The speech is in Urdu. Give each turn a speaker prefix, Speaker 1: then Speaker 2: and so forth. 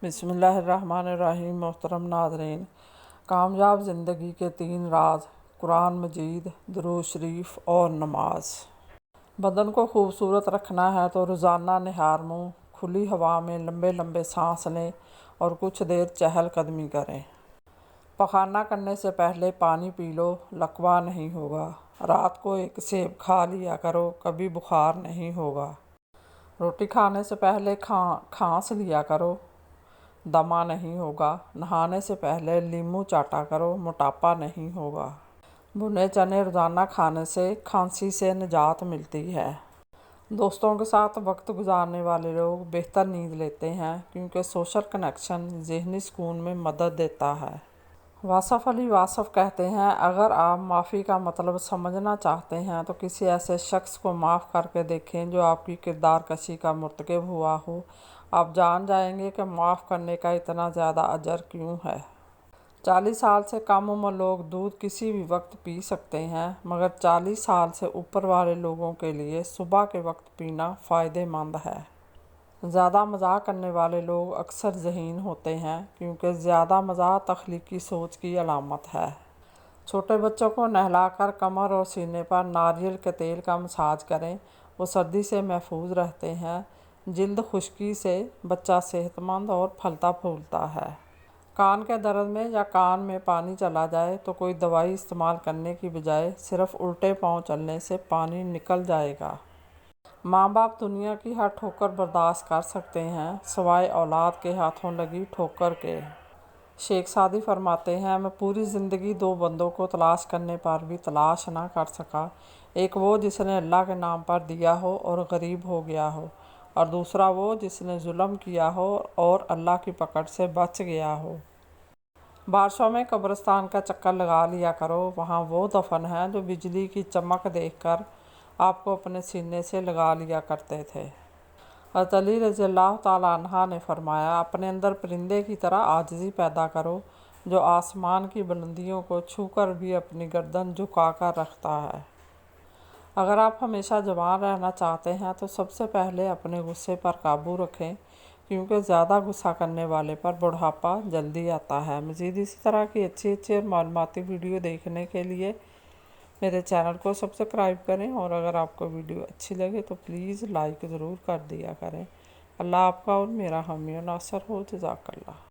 Speaker 1: بسم اللہ الرحمن الرحیم۔ محترم ناظرین، کامیاب زندگی کے 3 راز: قرآن مجید، درود شریف اور نماز۔ بدن کو خوبصورت رکھنا ہے تو روزانہ نہار منہ کھلی ہوا میں لمبے لمبے سانس لیں اور کچھ دیر چہل قدمی کریں۔ پخانہ کرنے سے پہلے پانی پی لو، لقوہ نہیں ہوگا۔ رات کو 1 سیب کھا لیا کرو، کبھی بخار نہیں ہوگا۔ روٹی کھانے سے پہلے کھانس لیا کرو، دمہ نہیں ہوگا۔ نہانے سے پہلے لیموں چاٹا کرو، موٹاپا نہیں ہوگا۔ بھنے چنے روزانہ کھانے سے کھانسی سے نجات ملتی ہے۔ دوستوں کے ساتھ وقت گزارنے والے لوگ بہتر نیند لیتے ہیں کیونکہ سوشل کنیکشن ذہنی سکون میں مدد دیتا ہے۔ واصف علی واصف کہتے ہیں، اگر آپ معافی کا مطلب سمجھنا چاہتے ہیں تو کسی ایسے شخص کو معاف کر کے دیکھیں جو آپ کی کردار کشی کا مرتکب ہوا ہو۔ آپ جان جائیں گے کہ معاف کرنے کا اتنا زیادہ اجر کیوں ہے۔ 40 سال سے کم عمر لوگ دودھ کسی بھی وقت پی سکتے ہیں، مگر 40 سال سے اوپر والے لوگوں کے لیے صبح کے وقت پینا فائدہ مند ہے۔ زیادہ مزاح کرنے والے لوگ اکثر ذہین ہوتے ہیں کیونکہ زیادہ مزاح تخلیقی سوچ کی علامت ہے۔ چھوٹے بچوں کو نہلا کر کمر اور سینے پر ناریل کے تیل کا مساج کریں، وہ سردی سے محفوظ رہتے ہیں۔ جلد خشکی سے بچہ صحت مند اور پھلتا پھولتا ہے۔ کان کے درد میں یا کان میں پانی چلا جائے تو کوئی دوائی استعمال کرنے کی بجائے صرف الٹے پاؤں چلنے سے پانی نکل جائے گا۔ ماں باپ دنیا کی ہر ٹھوکر برداشت کر سکتے ہیں سوائے اولاد کے ہاتھوں لگی ٹھوکر کے۔ شیخ سعدی فرماتے ہیں، میں پوری زندگی 2 بندوں کو تلاش کرنے پر بھی تلاش نہ کر سکا، ایک وہ جس نے اللہ کے نام پر دیا ہو اور غریب ہو گیا ہو، اور دوسرا وہ جس نے ظلم کیا ہو اور اللہ کی پکڑ سے بچ گیا ہو۔ بارشوں میں قبرستان کا چکر لگا لیا کرو، وہاں وہ دفن ہیں جو بجلی کی چمک دیکھ کر آپ کو اپنے سینے سے لگا لیا کرتے تھے۔ حضرت علی رضی اللہ تعالیٰ عنہ نے فرمایا، اپنے اندر پرندے کی طرح عاجزی پیدا کرو جو آسمان کی بلندیوں کو چھو کر بھی اپنی گردن جھکا کر رکھتا ہے۔ اگر آپ ہمیشہ جوان رہنا چاہتے ہیں تو سب سے پہلے اپنے غصے پر قابو رکھیں کیونکہ زیادہ غصہ کرنے والے پر بڑھاپا جلدی آتا ہے۔ مزید اسی طرح کی اچھی اور معلوماتی ویڈیو دیکھنے کے لیے میرے چینل کو سبسکرائب کریں، اور اگر آپ کو ویڈیو اچھی لگے تو پلیز لائک ضرور کر دیا کریں۔ اللہ آپ کا اور میرا حامی و ناصر ہو۔ جزاک اللہ۔